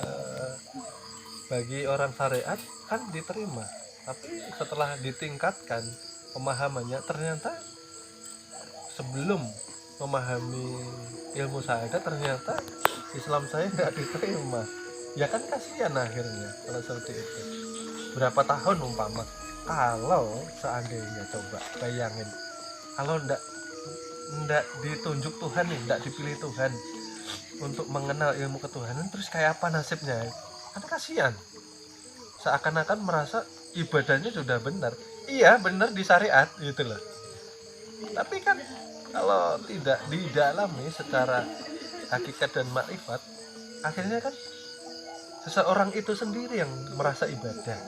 Eh, bagi orang syariat kan diterima, tapi setelah ditingkatkan pemahamannya ternyata sebelum memahami ilmu syahadat ternyata Islam saya nggak diterima. Ya kan kasihan akhirnya kalau seperti itu. Berapa tahun umpama kalau seandainya, coba bayangin, kalau ndak ditunjuk Tuhan nih, ndak dipilih Tuhan untuk mengenal ilmu ketuhanan, terus kayak apa nasibnya? Kan kasihan, seakan-akan merasa ibadahnya sudah benar. Iya benar di syariat gitu loh, tapi kan kalau tidak didalami secara hakikat dan makrifat, akhirnya kan seseorang itu sendiri yang merasa ibadah.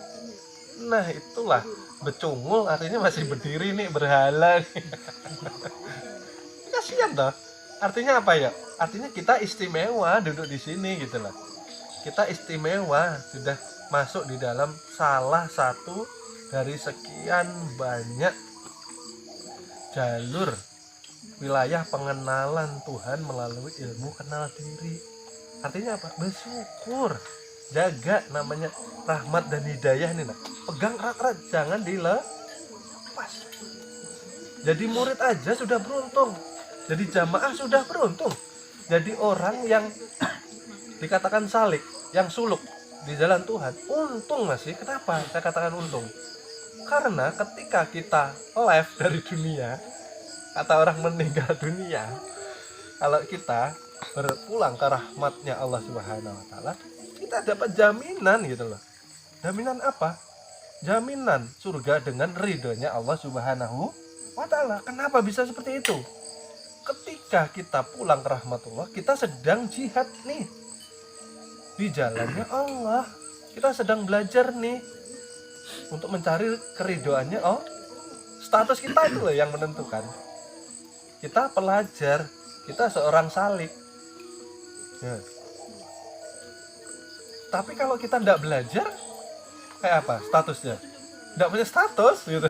Nah itulah becungul, artinya masih berdiri nih, berhala nih. Kasihan toh. Artinya apa ya? Artinya kita istimewa duduk di sini gitu loh. Kita istimewa sudah masuk di dalam salah satu dari sekian banyak jalur wilayah pengenalan Tuhan melalui ilmu kenal diri. Artinya apa? Bersyukur. Jaga namanya rahmat dan hidayah nih, nak. Pegang erat-erat, jangan dilepas. Jadi murid aja sudah beruntung, jadi jamaah sudah beruntung, jadi orang yang dikatakan salik, yang suluk di jalan Tuhan, untung masih. Kenapa saya katakan untung? Karena ketika kita live dari dunia, kata orang meninggal dunia, kalau kita berpulang ke rahmatnya Allah Subhanahu wa taala, kita dapat jaminan gitu loh. Jaminan apa? Jaminan surga dengan ridhonya Allah Subhanahu wa taala. Kenapa bisa seperti itu? Ketika kita pulang ke rahmatullah, kita sedang jihad nih di jalannya Allah. Kita sedang belajar nih untuk mencari keridhoannya. Oh, status kita itu loh yang menentukan. Kita pelajar, kita seorang salik ya. Tapi kalau kita tidak belajar, kayak apa statusnya? Tidak punya status gitu.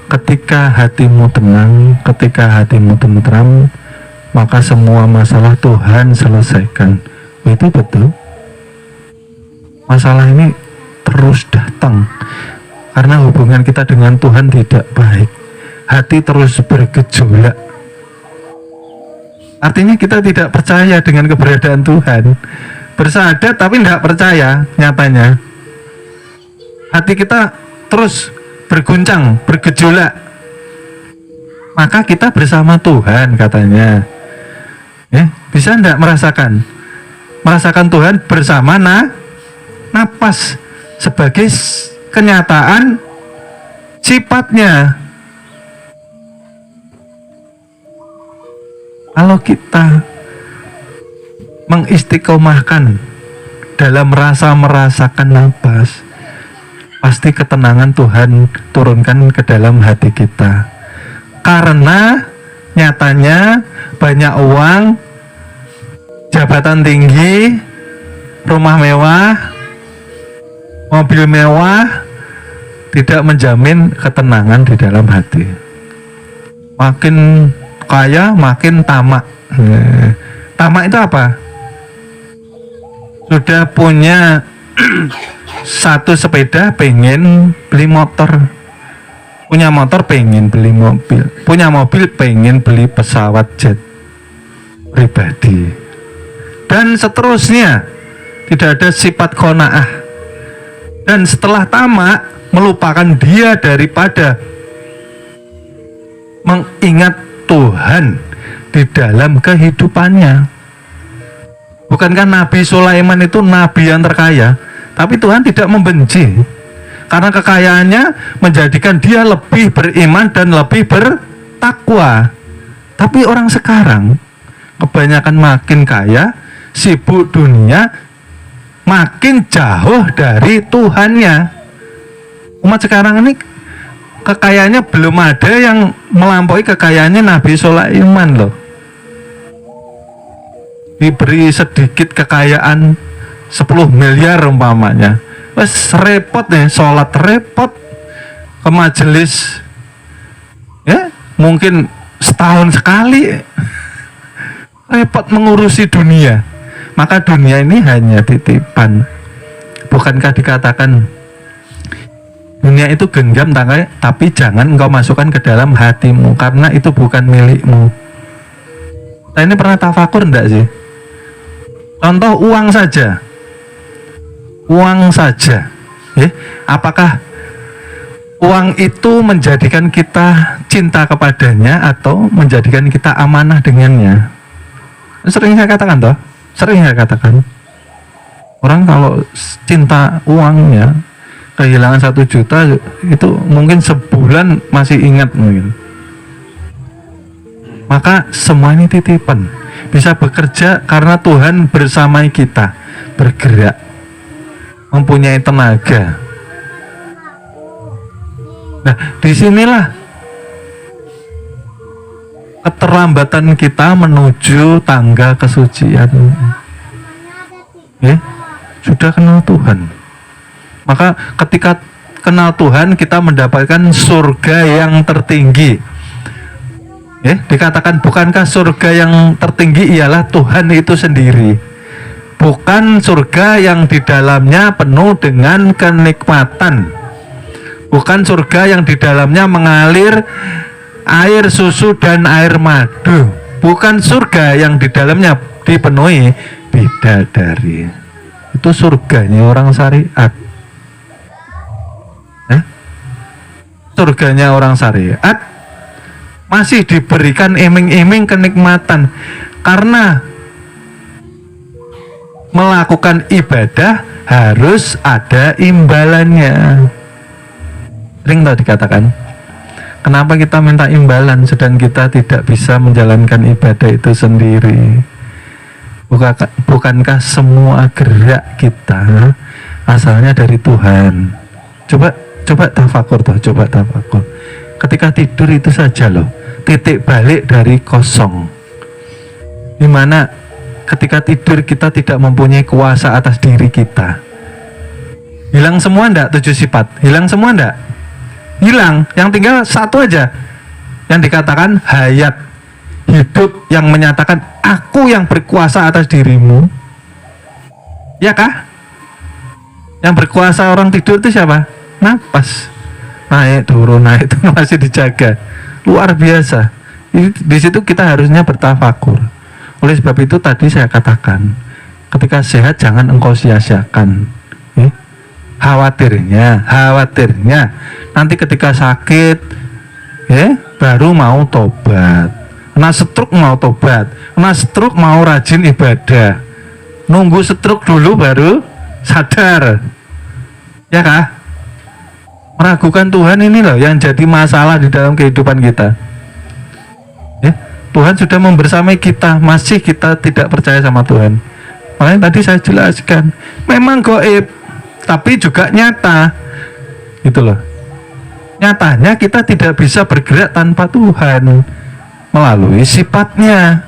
Ketika hatimu tenang, ketika hatimu tentram, maka semua masalah Tuhan selesaikan. Itu betul. Masalah ini terus datang karena hubungan kita dengan Tuhan tidak baik. Hati terus bergejolak. Artinya kita tidak percaya dengan keberadaan Tuhan. Bersahadat tapi tidak percaya nyatanya. Hati kita terus berguncang, bergejolak. Maka kita bersama Tuhan katanya. Ya, bisa enggak merasakan Tuhan bersama napas sebagai kenyataan sifatnya. Kalau kita mengistiqomahkan dalam merasakan napas, pasti ketenangan Tuhan turunkan ke dalam hati kita. Karena nyatanya banyak uang, jabatan tinggi, rumah mewah, mobil mewah tidak menjamin ketenangan di dalam hati. Makin kaya makin tamak. Tamak itu apa? Sudah punya satu sepeda pengen beli motor, punya motor pengen beli mobil, punya mobil pengen beli pesawat jet pribadi, dan seterusnya. Tidak ada sifat qanaah. Dan setelah tamak, melupakan dia daripada mengingat Tuhan di dalam kehidupannya. Bukankah Nabi Sulaiman itu nabi yang terkaya? Tapi Tuhan tidak membenci, karena kekayaannya menjadikan dia lebih beriman dan lebih bertakwa. Tapi orang sekarang kebanyakan makin kaya, sibuk dunia, makin jauh dari Tuhannya. Umat sekarang ini kekayaannya belum ada yang melampaui kekayaannya Nabi Sulaiman loh. Diberi sedikit kekayaan 10 miliar umpamanya, wes repot nih, sholat repot, ke majelis ya mungkin setahun sekali, repot mengurusi dunia. Maka dunia ini hanya titipan. Bukankah dikatakan dunia itu genggam tapi jangan engkau masukkan ke dalam hatimu, karena itu bukan milikmu. Nah, ini pernah tafakur enggak sih? Contoh uang saja. Uang saja. Apakah uang itu menjadikan kita cinta kepadanya atau menjadikan kita amanah dengannya? Sering saya katakan toh. Sering saya katakan. Orang kalau cinta uangnya, kehilangan 1 juta itu mungkin sebulan masih ingat mungkin. Maka semua ini titipan. Bisa bekerja karena Tuhan bersamai kita, bergerak, mempunyai tenaga. Nah, disinilah keterlambatan kita menuju tangga kesucian. Sudah kenal Tuhan. Maka ketika kenal Tuhan, kita mendapatkan surga yang tertinggi. Dikatakan bukankah surga yang tertinggi ialah Tuhan itu sendiri. Bukan surga yang di dalamnya penuh dengan kenikmatan. Bukan surga yang di dalamnya mengalir air susu dan air madu. Bukan surga yang di dalamnya dipenuhi bidadari. Itu surganya orang syariat. Surganya orang syariat masih diberikan iming-iming kenikmatan, karena melakukan ibadah harus ada imbalannya. Sering tak dikatakan, kenapa kita minta imbalan sedang kita tidak bisa menjalankan ibadah itu sendiri? Bukankah semua gerak kita asalnya dari Tuhan? Coba tafakur toh, coba tafakur. Ketika tidur itu saja loh, titik balik dari kosong. Dimana ketika tidur kita tidak mempunyai kuasa atas diri kita. Hilang semua enggak 7 sifat? Hilang semua enggak? Hilang, yang tinggal satu aja, yang dikatakan hayat, hidup, yang menyatakan aku yang berkuasa atas dirimu. Ya kah? Yang berkuasa orang tidur itu siapa? Napas. Naik turun masih dijaga, luar biasa. Di situ kita harusnya bertafakur. Oleh sebab itu tadi saya katakan, ketika sehat jangan engkau sia-siakan. Khawatirnya nanti ketika sakit baru mau tobat. Kena stroke mau tobat, kena stroke mau rajin ibadah. Nunggu stroke dulu baru sadar. Ya kah? Meragukan Tuhan ini loh yang jadi masalah di dalam kehidupan kita. Tuhan sudah membersamai kita, masih kita tidak percaya sama Tuhan. Makanya tadi saya jelaskan, memang gaib, tapi juga nyata. Gitu loh. Nyatanya kita tidak bisa bergerak tanpa Tuhan melalui sifatnya.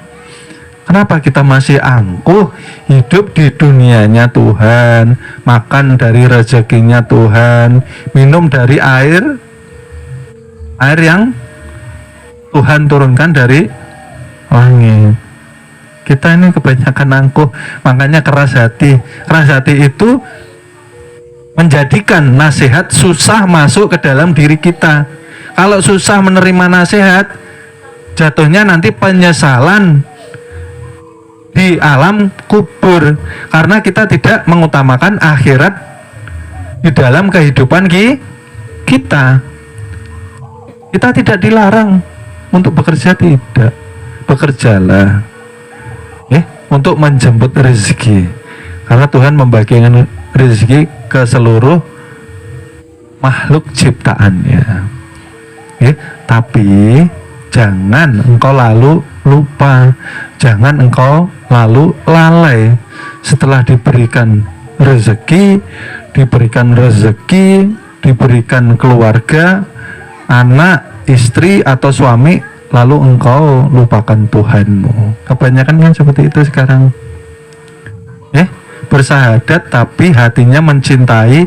Kenapa kita masih angkuh hidup di dunianya Tuhan, makan dari rezekinya Tuhan, minum dari air yang Tuhan turunkan dari langit. Kita ini kebanyakan angkuh, makanya keras hati. Keras hati itu menjadikan nasihat susah masuk ke dalam diri kita. Kalau susah menerima nasihat, jatuhnya nanti penyesalan di alam kubur, karena kita tidak mengutamakan akhirat di dalam kehidupan kita. Kita tidak dilarang untuk bekerja, tidak. Bekerjalah untuk menjemput rezeki, karena Tuhan membagikan rezeki ke seluruh makhluk ciptaannya. Tapi jangan engkau lalu lupa, jangan engkau lalu lalai. Setelah diberikan rezeki diberikan keluarga, anak, istri atau suami, lalu engkau lupakan Tuhanmu. Kebanyakan kan seperti itu sekarang. Bersahadat tapi hatinya mencintai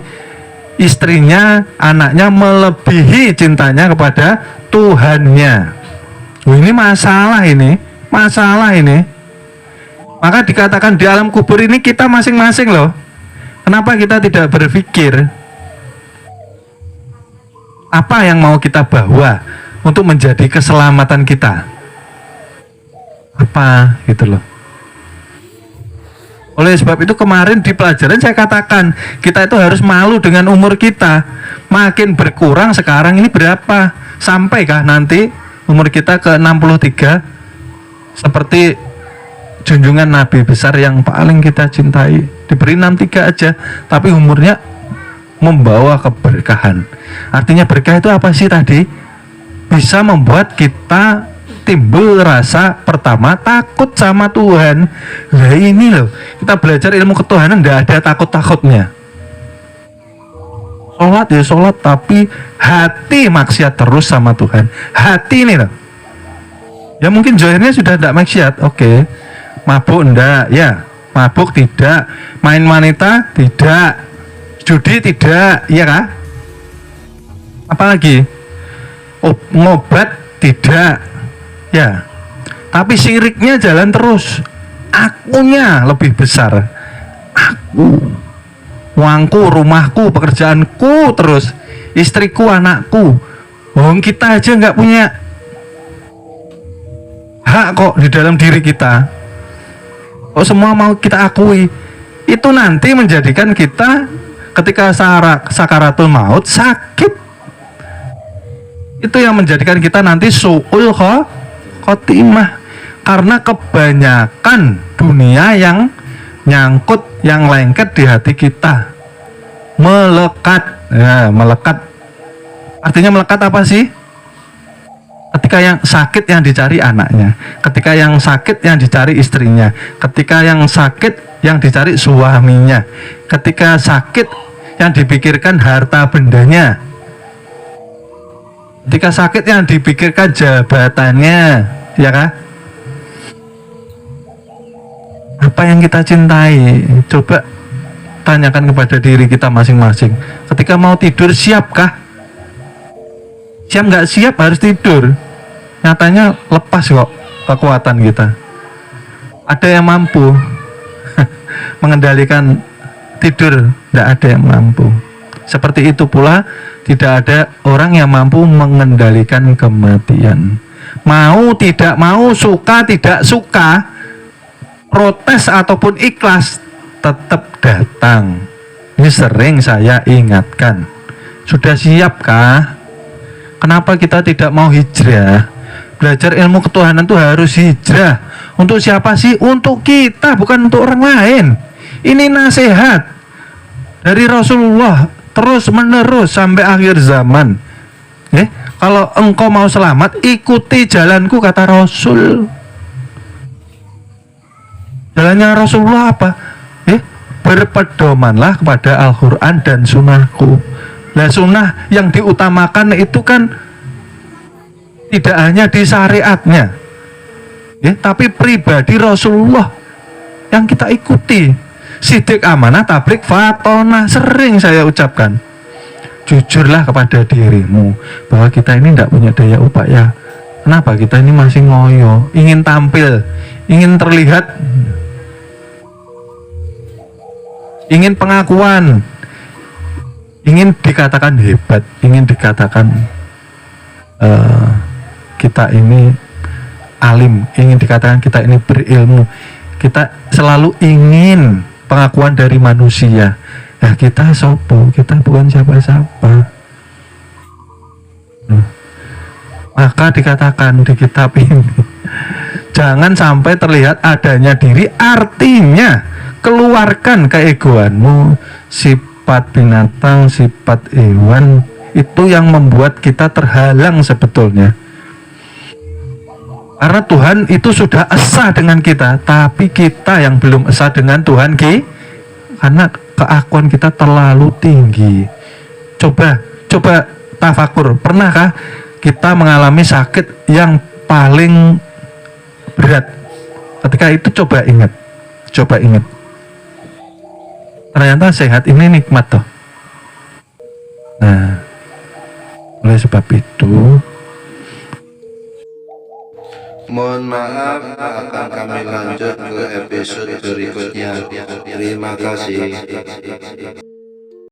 istrinya, anaknya melebihi cintanya kepada Tuhannya. Ini masalah ini. Maka dikatakan di alam kubur ini kita masing-masing loh. Kenapa kita tidak berpikir apa yang mau kita bawa untuk menjadi keselamatan kita? Apa gitu loh. Oleh sebab itu kemarin di pelajaran saya katakan kita itu harus malu dengan umur kita. Makin berkurang sekarang ini berapa? Sampaikah nanti umur kita ke 63 seperti junjungan Nabi besar yang paling kita cintai, diberi 63 aja tapi umurnya membawa keberkahan. Artinya berkah itu apa sih tadi? Bisa membuat kita timbul rasa pertama takut sama Tuhan. Nah ini loh, kita belajar ilmu ketuhanan tidak ada takut-takutnya. Sholat ya sholat, tapi hati maksiat terus sama Tuhan. Hati ini loh. Ya mungkin zahirnya sudah tidak maksiat, oke. Mabuk enggak, ya. Mabuk tidak. Main wanita tidak. Judi tidak, iya kah? Apalagi? Ngobat tidak. Ya, tapi syiriknya jalan terus. Akunya lebih besar. Aku, uangku, rumahku, pekerjaanku terus. Istriku, anakku. Kita aja nggak punya hak kok di dalam diri kita. Kok semua mau kita akui. Itu nanti menjadikan kita ketika sakaratul maut sakit. Itu yang menjadikan kita nanti su'ul khotimah, karena kebanyakan dunia yang nyangkut, yang lengket di hati kita, melekat. Ya, melekat artinya melekat apa sih? Ketika yang sakit yang dicari anaknya, ketika yang sakit yang dicari istrinya, ketika yang sakit yang dicari suaminya, ketika sakit yang dipikirkan harta bendanya, ketika sakit yang dipikirkan jabatannya, ya kah? Apa yang kita cintai? Coba tanyakan kepada diri kita masing-masing. Ketika mau tidur, siapkah? Siap nggak siap harus tidur. Nyatanya lepas kok kekuatan kita. Ada yang mampu mengendalikan tidur, tidak ada yang mampu. Seperti itu pula tidak ada orang yang mampu mengendalikan kematian. Mau tidak mau, suka tidak suka, protes ataupun ikhlas, tetap datang. Ini sering saya ingatkan. Sudah siapkah? Kenapa kita tidak mau hijrah? Belajar ilmu ketuhanan itu harus hijrah. Untuk siapa sih? Untuk kita, bukan untuk orang lain. Ini nasihat dari Rasulullah terus menerus sampai akhir zaman. Kalau engkau mau selamat, ikuti jalanku, kata Rasul. Jalannya Rasulullah apa? Berpedomanlah kepada Al-Quran dan sunnahku. Nah, sunnah yang diutamakan itu kan tidak hanya di syariatnya, tapi pribadi Rasulullah yang kita ikuti. Sidik, amanah, tablik, fatonah, sering saya ucapkan. Jujurlah kepada dirimu bahwa kita ini tidak punya daya upaya. Kenapa kita ini masih ngoyo, ingin tampil, ingin terlihat, ingin pengakuan, ingin dikatakan hebat, ingin dikatakan kita ini alim, ingin dikatakan kita ini berilmu. Kita selalu ingin pengakuan dari manusia. Ya kita sopo, kita bukan siapa-siapa. Maka dikatakan di kitab ini, jangan sampai terlihat adanya diri. Artinya keluarkan keegoanmu, sifat binatang, sifat hewan, itu yang membuat kita terhalang sebetulnya. Karena Tuhan itu sudah esa dengan kita, tapi kita yang belum esa dengan Tuhan karena keakuan kita terlalu tinggi. Coba tafakur. Pernahkah kita mengalami sakit yang paling berat? Ketika itu coba ingat. Ternyata sehat ini nikmat toh. Nah, oleh sebab itu, mohon maaf, akan kami lanjut ke episode berikutnya. Terima kasih.